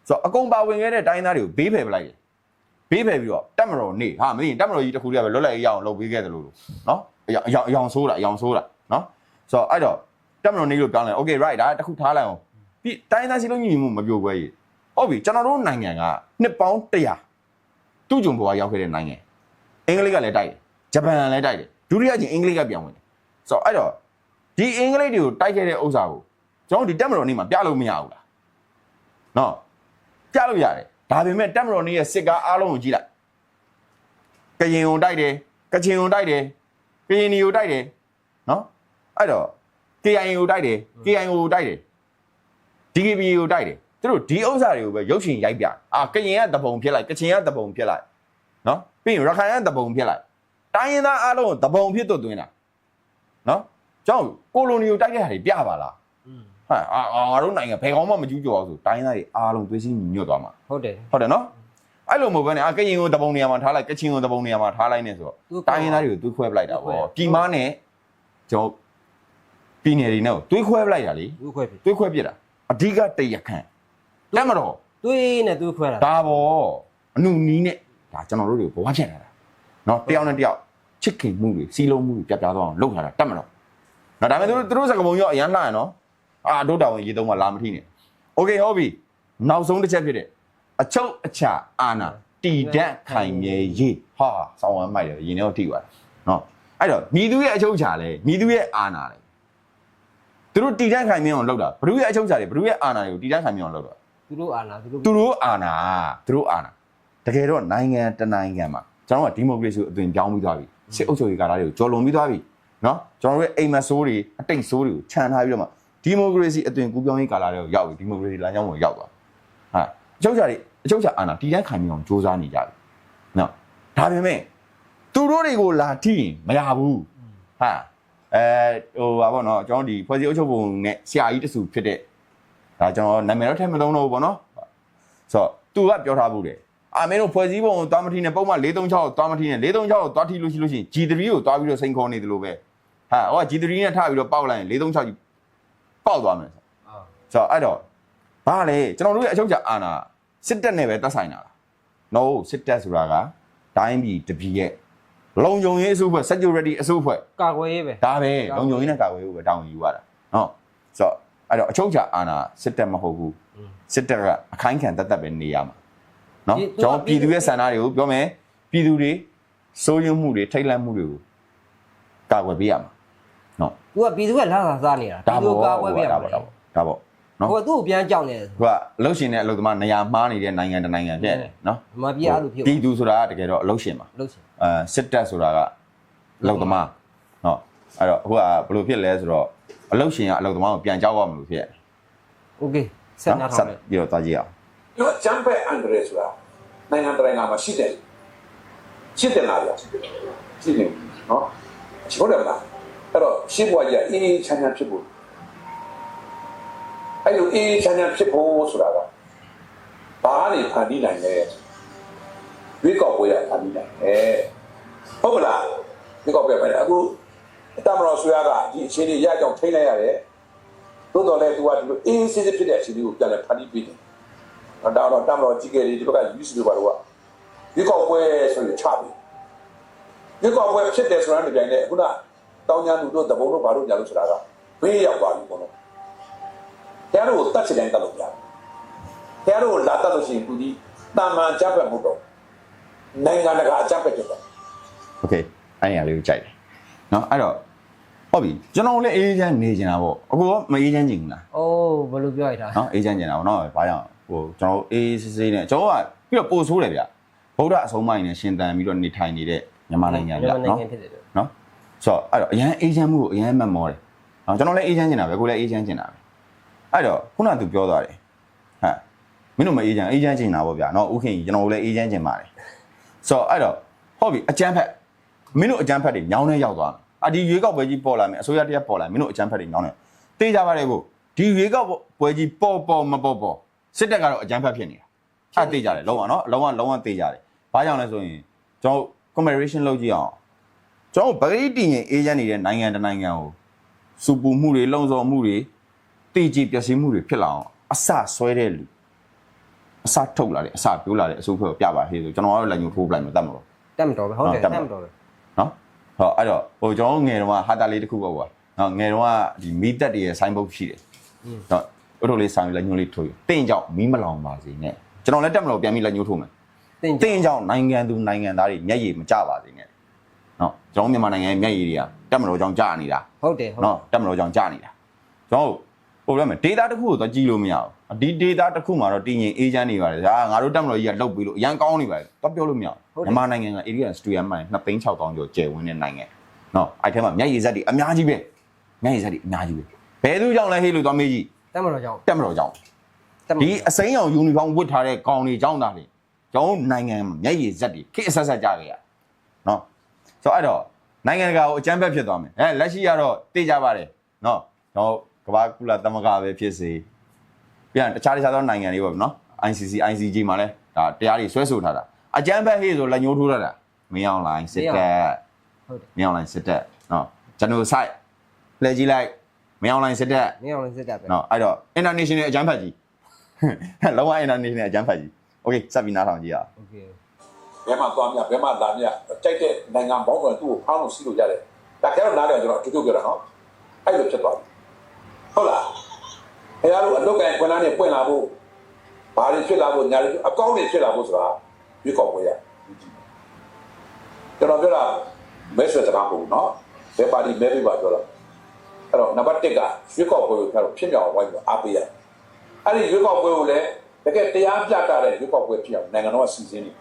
S1: ဆိုတော့အကုန်ပါဝင်ခဲ့တဲ့တိုင်းသားတွေကိုဘေးဖယ်ပလိုက်တယ်ဘေးဖယ်ပြီးတော့တက်မတော်နေဟာမသိရင်တက်မတော်ကြီးတစ်ခုတည်းကပဲလွတ်လပ်ရေးရအောင်လုပ်ပေးခဲ့တယ်လို့နော်အယောင်ဆိုးတာနော်ဆိုတော့အဲ့တော့တက်မတော်နေလို့ပြောင်းလဲ okay right ဒါတစ်ခုထားလိုက်အောင်ပြီးတိုင်းသားစီလုံးညီမှုမပြိုကွဲရေးဟုတ်ပြီကျွန်တော်တို့နိုင်ငံကနှစ်ပေါင်း100သူ့ဂျုံဘဝရောက်ခဲ့တဲ့နိုင်ငံအင်္ဂလိပ်ကလည်းတိုက်တယ်ဂျပန်ကလည်းတိုက်တယ်ဒုတိယချင်းအင်္ဂလိပ်ကပြန်ဝင်တယ်ဆိုတော့အဲ့တော့ဒီအင်္ဂလိပ်တွေကိုတိုက်ခဲ့တဲ့ဥစ္စာကိုကျွန်တော်ဒီတက်မတော်နေမှာပြလို့မရဘူးလားနော်ပြလို့ရတယ်ဒါပေမဲ့တက်မတော်နေရဲ့စစ်ကားအားလုံးကိုကြည့်လိုက်ကရင်ကိုတိုက်တယ်ကချင်ကိုတိုက်တယ်ကရင်နီကိုတိုက်တယ်နော်အဲ့တော့ KIA ကိုတိုက်တယ် KIO ကိုတိုက်တယ် DKB ကိုတိုက်တယ်သူတို့ဒီဥစ္စာတွေကိုပဲရုပ်ရှင်ရိုက်ပြကရင်ကတပုံဖြစ်လိုက်ကချင်ကတပုံဖြစ်လိုက်နော်ပြီးရင်ရခိုင်ကတပုံဖြစ်လိုက်တိုင်းရင်းသားအားလုံးကိုတပုံဖြစ်သွင်းတာနော်ကျောင်းကိုလိုနီကိုတိုက်တဲ့ဟာတွေပြပါလားဟာငါတို့နိုင်ငံဘယ်ကောင်မှမကျူးကျော်အောင်ဆိုတိုင်းသားတွေအားလုံးသွေးစည်းညီညွတ်သွားမှာ
S2: ဟုတ်တယ်န
S1: ော်အဲ့လိုမဟုတ်ဘဲနဲ့ကရင်ကိုတပုံနေရာမှာထားလိုက်ကချင်ကိုတပုံနေရာမှာထားလိုက်နေဆိုတော့တိုင်းရင်းသားတွေကိုသွေးခွဲပလိုက်တာဗောပြည်မနဲ့ကျွန်တော်ပြည်နယ်တွေနဲ့သွေးခွဲပလိုက်တာလေသွေးခွဲပြစ်တာအဓိကတရခန့်လက်မတော်
S2: သွေးနဲ့သွေးခွဲတာ
S1: ဒါဗောအနုနီးနဲ့ဒါကျွန်တော်တို့တွေဘဝဖြစ်နေတာနော်တယောက်နဲ့တယောက်ချစ်ခင်မှုတွေစီးလုံးမှုတွေပြပြသွားအောင်လုပ်ထားတာတက်မတော်နော်ဒါပေမဲ့သူတို့စကပုံရောအရန်လှရနော်တို့တော်ဝင်ရေသုံးမှလာမထိနဲ့โอเคဟုတ်ပြီ နောက်ဆုံးတစ်ချက်ဖြစ်တဲ့အချုပ်အချာအာဏာတည်တံ့ခိုင်မြဲရေးဟာဆောင်းဝမ်းမိုက်တယ်ရင်ထဲကိုထိသွားတယ်နော်အဲ့တော့မိသူရဲ့အချုပ်အချာလဲမိသူရဲ့အာဏာလဲသူတို့တည်တံ့ခိုင်မြဲအောင်လုပ်တာဘ누구ရဲ့အချုပ်အချာလဲဘ누구ရဲ့အာဏာတွေကိုတည်တံ့ခိုင်မြဲအောင်လုပ်တာ
S2: သူတို့အာဏာ
S1: သူတို့အာဏာတကယ်တော့နိုင်ငံတနိုင်ငံမှာကျွန်တော်ကဒီမိုကရေစီကိုအသွင်ပြောင်းပြီးသွားပြီစစ်အုပ်ချုပ်ရေးကာလတွေကိုကျော်လွန်ပြီးသွားပြီနော်ကျွန်တော်တို့ရဲ့အိမ်မက်ဆိုးတွေအတိတ်ဆိုးတွေကိုခြံထားပြီးတော့မှဒီမိုကရေစီအသွင်ကူးပြောင်းရေးကာလတွေကိုရောက်ပြီဒီမိုကရေစီလမ်းကြောင်းကိုရောက်သွားဟာအချုပ်ချာအာဏာတည်တံ့ခိုင်မြဲအောင်စ조사နေကြပြီနော်ဒါပေမဲ့သူတို့တွေကိုလာထိရင်မရဘူးဟာဘာပေါ့နော်ကျွန်တော်ဒီဖွဲ့စည်းအုပ်ချုပ်ပုံနဲ့ဆရာကြီးတစုဖြစ်တဲ့ဒါကျွန်တော်နာမည်တော့ထည့်မလုံးတော့ဘူးပေါ့နော်ဆိုတော့သူကပြောထားဘူးတယ်မင်းတို့ဖွဲ့စည်းပုံကိုသွားမထီနဲ့ပုံမှန်436ကိုသွားမထီနဲ့436ကိုသွားထီလို့ရှိရင် G3 ကိုသွားပြီးတော့စိန်ခေါ်နေတယ်လို့ပဲဟာဟော G3 နဲ့ထားပြီးတော့ပေါက်လိုက်ရင်436ကြီးပေါက်သွားမယ်ဆိုတော့အဲ့တော့ဘာလဲကျွန်တော်တို့ရဲ့အချုပ်ချာအာဏာစစ်တပ်နဲ့ပဲတက်ဆိုင်တာလား no စစ်တပ်ဆိုတာကတိုင်းပြည်တပြည်ရဲ့လုံခြုံရေးအစုအဖွဲ့ security အစုအဖွဲ့
S2: ကာကွယ်ရေးပဲဒ
S1: ါပဲလုံခြုံရေးနဲ့ကာကွယ်ရေးကိုပဲတောင်းယူရတာနော်ဆိုတော့အဲ့တော့အချုပ်ချာအာဏာစစ်တပ်မဟုတ်ဘူးစစ်တပ်ကအခိုင်ခံတတ်ပဲနေရမှာနော်ကျွန်တော်ပြည်သူရဲ့ဆန္ဒတွေကိုပြောမယ်ပြည်သူတွေစိုးရုံမှုတွေထိတ်လန့်မှုတွေကိုကာကွယ်ပေးရမှာနော်သ
S2: ူကပြည်သူကလာစားနေတာပြည်သူကာကွယ်ပေးရမှာဒ
S1: ါပေါ့နော်ဟ
S2: ိုသူ့ကိုပြန်ကြောက်နေတယ်သ
S1: ူကအလုတ်ရှင်တဲ့အလုတ်သမားနေရာမှားနေတဲ့နိုင်ငံတနိုင်ငံဖြစ်တယ်နော်
S2: မပြအဲ့လိုဖြစ်ပ
S1: ြည်သူဆိုတာကတကယ်တော့အလုတ်ရှင်ပါစစ်တပ်ဆိုတာကအလုတ်သမားနော်အဲ့တော့အခုကဘယ်လိုဖြစ်လဲဆိုတော့အလုတ်ရှင်ကအလုတ်သမားကိုပြန်ကြောက်ရမလို့ဖြစ်โ
S2: อเคဆက်နာထောင်းမယ်ပ
S1: ြီးတော့သွားကြည့်အောင်က
S3: ျွန်တော်ဂျမ်ဘက်အန်ဒရဲဆိုတာနိုင်ငံတကာမှာရှိတယ်လားဗျာရှိတယ်နော်ဟုတ်တယ်မလားအဲ့တော့ရှင်းပွားကြီးအင်းချမ်းချမ်းဖြစ်ဖို့အဲ့လိုအင်းချမ်းချမ်းဖြစ်ဖို့ဆိုတာကဘာလဲဖန်တီးနိုင်လဲဝိကောက်ပွဲရဖန်တီးနိုင်တယ်ဟုတ်မလားဝိကောက်ပွဲပဲအခုတမတော်ဆွေရကဒီအခြေအနေရကြောင်ထိန်းလိုက်ရတယ်သို့တော်လည်းသူကဒီလိုအင်းစစ်စစ်ဖြစ်တဲ့အခြေအနေကိုပြန်လဲဖန်တီးပေးတယ်ဒါတော့တမတော်ကြီးကလေးဒီဘက်ကယူစီလိုပါတော့ဝိကောက်ပွဲဆိုရင်ချပြီးဝိကောက်ပွဲဖြစ်တယ်ဆိုတာနဲ့ပြန်တယ်ခုနတောင်းညာလူတို့တဘုံတို့ဘာလို့ညာလို့ဆိုတာကဘေးရောက်သွားပြီပေါ့နော်တရားတို့တတ်ချင်တယ်တတ်လို့ရတယ်တရားတို့လာတတ်လို့ရှိရင်သူဒီတာမန်ကြက်ပဲမဟုတ်တော့နိုင်ငံတကာအကြက်ပဲဖြစ်တယ်
S1: โอเคအဲ့ဒီအရာလေးကိုကြိုက်တယ်နော်အဲ့တော့ဟုတ်ပြီကျွန်တော်လည်းအေးချမ်းနေကြတာပေါ့အခုကမအေးချမ်းချင်ဘူးလားအ
S2: ိုးဘယ်လိုပြောရတာ
S1: နော်အေးချမ်းချင်တာပေါ့နော်ဘာကြောင့်ဟိုကျွန်တော်အေးစစ်စစ်နဲ့ကျွန်တော်ကပြီးတော့ပို့ဆိုးတယ်ဗျဗုဒ္ဓအဆုံးအမနဲ့ရှင်သန်ပြီးတော့နေထိုင်နေတဲ့မြန်မာနိုင်ငံဗျနော်ဆိုတော့အဲ့တော့အရန်အေးချမ်းမှုကိုအရန်မှတ်မောတယ်နော်ကျွန်တော်လည်းအေးချမ်းချင်တာပဲကိုလည်းအေးချမ်းချင်တာပဲအဲ့တော့ခုနကသူပြောသွားတယ်ဟာမင်းတို့မအေးချမ်းချင်တာပေါ့ဗျာနော်ဥခင်ကြီးကျွန်တော်လည်းအေးချမ်းချင်ပါတယ်ဆိုတော့အဲ့တော့ဟုတ်ပြီအကြမ်းဖက်မင်းတို့အကြမ်းဖက်တွေညောင်းနေရောက်သွားတယ်ဒီရွေးကောက်ပွဲကြီးပေါ်လာမယ်အစိုးရတရားပေါ်လာမင်းတို့အကြမ်းဖက်တွေညောင်းနေတေးကြပါတယ်ကိုဒီရွေးကောက်ပွဲကြီးပေါ်မပေါ်စစ်တပ်ကတော့အကြမ်းဖက်ဖြစ်နေတာတေးကြတယ်လုံးဝနော်လုံးဝတေးကြတယ်ဘာကြောင့်လဲဆိုရင်ကျွန်တော် comparison လုပ်ကြည့်အောင်ကျွန်တော်ဗဂရိတည်ရင်အေးချမ်းနေတဲ့နိုင်ငံတနိုင်ငံကိုစူပူမှုတွေလုံဆော်မှုတွေတေးကြည်ပျက်စီးမှုတွေဖြစ်လာအောင်အစဆွဲတဲ့လူအစထုတ်လာတယ်အစပြိုးလာတဲ့အစိုးရကိုပြပါဟေးဆိုကျွန်တော်ကတော့လက်ညှိုးထိုးပလိုက်မှတတ်မှာ
S2: တက်မတော်ပဲဟုတ်တယ်တက်မတော်ပဲန
S1: ော်ဟောအဲ့တော့ဟိုကျွန်တော်ငယ်တော့ဟာတာလေးတစ်ခုပေါ့ကွာနော်ငယ်တော့ဒီမီးတက်တွေရဲ့ဆိုင်းဘုတ်ရှိတယ်တော့အဲ့လိုလေးဆိုင်းလက်ညှိုးလေးထိုးတင့်ကြောင့်မီးမလောင်ပါစေနဲ့ကျွန်တော်လည်းတက်မလို့ပြန်ပြီးလက်ညှိုးထိုးမယ်တင့်ကြောင့်နိုင်ငံသူနိုင်ငံသားတွေမျက်ရည်မကျပါစေနဲ့နော်ကျွန်တော်မြန်မာနိုင်ငံရဲ့မျက်ရည်တွေကတက်မလို့ကြောင့်ကျနေတာ
S2: ဟုတ်တယ်န
S1: ော်တက်မလို့ကြောင့်ကျနေတာကျွန်တော်ဟိုပြောမယ် data တစ်ခုကိုတော့ကြည့်လို့မရဘူးဒီ data တစ်ခုမှာတော့တည်ငြိမ်အေးချမ်းနေပါတယ်ငါတို့တက်မလို့ကြီးကလုတ်ပြီးလို့အရန်ကောင်းနေပါတယ်တော့ပြောလို့မရဘူးမြန်မာနိုင်ငံက area studio မှာ2,600,000ကျော်ကျယ်ဝန်းတဲ့နိုင်ငံနော်အဲ့ထဲမှာမျက်ရည်စက်တွေအများကြီးပဲမျက်ရည်စက်တွေအများကြီးပဲဘယ်သူကြောင့်လဲဟေးလို့သွားမေးကြည့်
S2: တက်မလို့ကြောင့်ဒ
S1: ီအစိမ်းအောင်ယူနီဖောင်းဝတ်ထားတဲ့ကောင်တွေကြောင့်သားလေကျွန်တော်နိုင်ငံမျက်ရည်စက်တွေခေတ်အဆက်ဆက်ကြခဲ့ရနော်ဆိုတော့အဲ့တော့နိုင်ငံတကာကိုအကြမ်းဖက်ဖြစ်သွားမယ်လက်ရှိကတော့သိကြပါတယ်နော်ကျွန်တော်ကမ္ဘာကုလသမဂ္ဂပဲဖြစ်စေပြန်တခြားသောနိုင်ငံတွေပေါ့နော် ICC မှာလဲဒါတရားတွေဆွဲဆိုထားတာအကြမ်းဖက်ဟေးဆိုလက်ညှိုးထိုးထားတာမင်းအောင်လိုင်းစစ်တပ်
S2: ဟုတ်တယ်မ
S1: င်းအောင်လိုင်းစစ်တပ်နော်ကျွန်တော်ဆိုင်လှည့်ကြည့်လိုက်မင်းအောင်လိုင်းစစ်တပ်
S2: ပဲ
S1: နော်အဲ့တော့ international အကြမ်းဖက်ကြီးလောက international အကြမ်းဖက်ကြီး okay စပ်ပြီးနားထောင်ကြည့်ရအောင်
S2: okay
S3: ဘယ်မှာသွားမြဘယ်မှာလာမြကြိုက်တဲ့နိုင်ငံပေါင်းကသူ့ကိုဖောင်းလို့စီးလို့ရတယ်ဒါကြတော့နားတယ်ကျွန်တော်တူပြောတာနော်အဲ့လိုဖြစ်သွားပြီဟုတ်လားခင်ဗျားတို့အလုတ်ကန်ခွန်းသားနဲ့ပွင့်လာဖို့ ဘာတွေဖြစ်လာဖို့ညာတွေအကောင်းတွေဖြစ်လာဖို့ဆိုတာရွေးကောက်ပွဲရကျွန်တော်ပြောတာမဲဆွယ်စကားမဟုတ်ဘူးเนาะဘယ်ပါတီမဲပေးပါပြောတာအဲ့တော့နံပါတ်1ကရွေးကောက်ပွဲကိုဖြစ်မြောက်ဝိုင်းပြီးအားပေးရအဲ့ဒီရွေးကောက်ပွဲကိုလည်းတကယ်တရားပြတာတဲ့ရွေးကောက်ပွဲဖြစ်အောင်နိုင်ငံတော်ကစီစဉ်နေ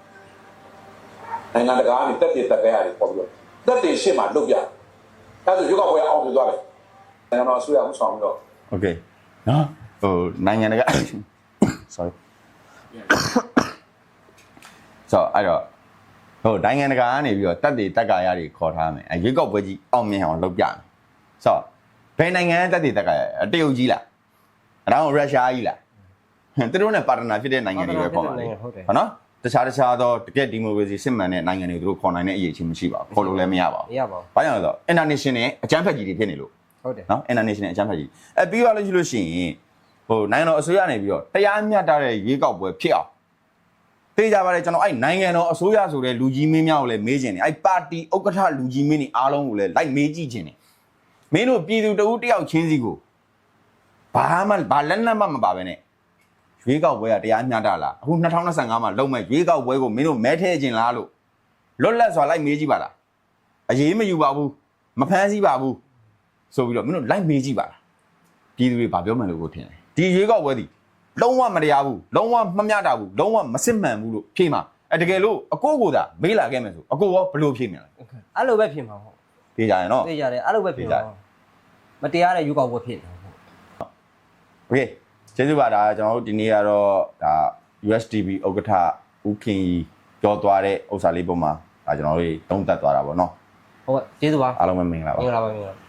S3: နိုင်ငံတကာကနေတက်တည်တက်ကြရတယ်ပေါ့ပြီးတော့တက်တည်ရှေ့မှာလုပ်ပြအဲ့ဒါရွေးကောက်ပွဲအောင်ပြီးသွားတယ်နိုင်ငံတော်အစိုးရဦးဆောင်ပြီးတော့
S1: โอเคနော်ဟိုနိုင်ငံတကာ sorry ဆိုအဲ့တော့ဟိုနိုင်ငံတကာကနေပြီးတော့တက်တည်တက်ကာရတွေခေါ်ထားမယ်ရွေးကောက်ပွဲကြီးအောင်မြင်အောင်လုပ်ပြမယ်ဆိုဘယ်နိုင်ငံတက်တည်တက်ကာရတရုတ်ကြီးလားအဲ့ဒါရုရှားကြီးလားသူတို့နဲ့ပါတနာဖြစ်တဲ့နိုင်ငံတွေပဲခေါ်ပါလေဟုတ်နော်တခြားသောတကယ်ဒီမိုကရေစီစစ်မှန်တဲ့နိုင်ငံတွေသူတို့ခေါ်နိုင်တဲ့အရေးချင်းမရှိပါဘူးခေါ်လို့လည်းမရပါဘူး
S2: မရပါဘူး
S1: ဘာကြောင့်လဲဆိုတော့ international အကြမ်းဖက်ကြီးတွေဖြစ်နေလို့
S2: ဟုတ်တယ်
S1: နော် international အကြမ်းဖက်ကြီးပြီးသွားလို့ရှိရင်ဟိုနိုင်ငံတော်အစိုးရနေပြီးတော့တရားမျှတတဲ့ရွေးကောက်ပွဲဖြစ်အောင်သိကြပါလေကျွန်တော်အဲ့နိုင်ငံတော်အစိုးရဆိုတဲ့လူကြီးမင်းများကိုလည်းမေးခြင်းတယ်အဲ့ပါတီဥက္ကဋ္ဌလူကြီးမင်းတွေအားလုံးကိုလည်းလိုက်မေးကြည့်ခြင်းတယ်မင်းတို့ပြည်သူတဦးတယောက်ချင်းစီကိုဘာလက်နက်မှမပါပဲနဲ့ရွေးကောက်ပွဲကတရားမျှတလားအခု2025မှာလုံးမဲ့ရွေးကောက်ပွဲကိုမင်းတို့မဲထည့်ခြင်းလားလို့လွတ်လပ်စွာလိုက်မေးကြည့်ပါလားအရေးမယူပါဘူးမဖမ်းဆီးပါဘူးဆိုပြီးတော့မင်းတို့လိုက်မေးကြည့်ပါလားပြည်သူတွေဘာပြောမှန်းလို့ကိုထင်တယ်ဒီရွေးကောက်ပွဲဒီလုံးဝမတရားဘူးလုံးဝမမျှတဘူးလုံးဝမစစ်မှန်ဘူးလို့ဖြေမှာတကယ်လို့အကိုကိုသာမေးလာခဲ့မယ်ဆိုအကိုရောဘယ်လိုဖြေမြင်လဲ
S2: အဲ့လိုပဲဖြစ်မှာဟုတ်
S1: ဖြေကြရင်နော်
S2: သိကြတယ်အဲ့လိုပဲဖြစ်မှာမတရားတဲ့ယူကောက်ပွဲဖြစ်တယ်ဟုတ်
S1: โอเคကျေးဇူးပါဒါကျွန်တော်တို့ဒီနေ့ကတော့ဒါ USDP ဥက္ကဋ္ဌဦးခင်ကြီးပြောသွားတဲ့ဥစ္စာလေးပုံမှာဒါကျွန်တော်တို့သုံးသပ်သွားတာပေါ့နော်
S2: ဟုတ်ကျေးဇူးပါ
S1: အားလုံးပဲမင်္ဂလာပါ
S2: မင်္ဂလာပါ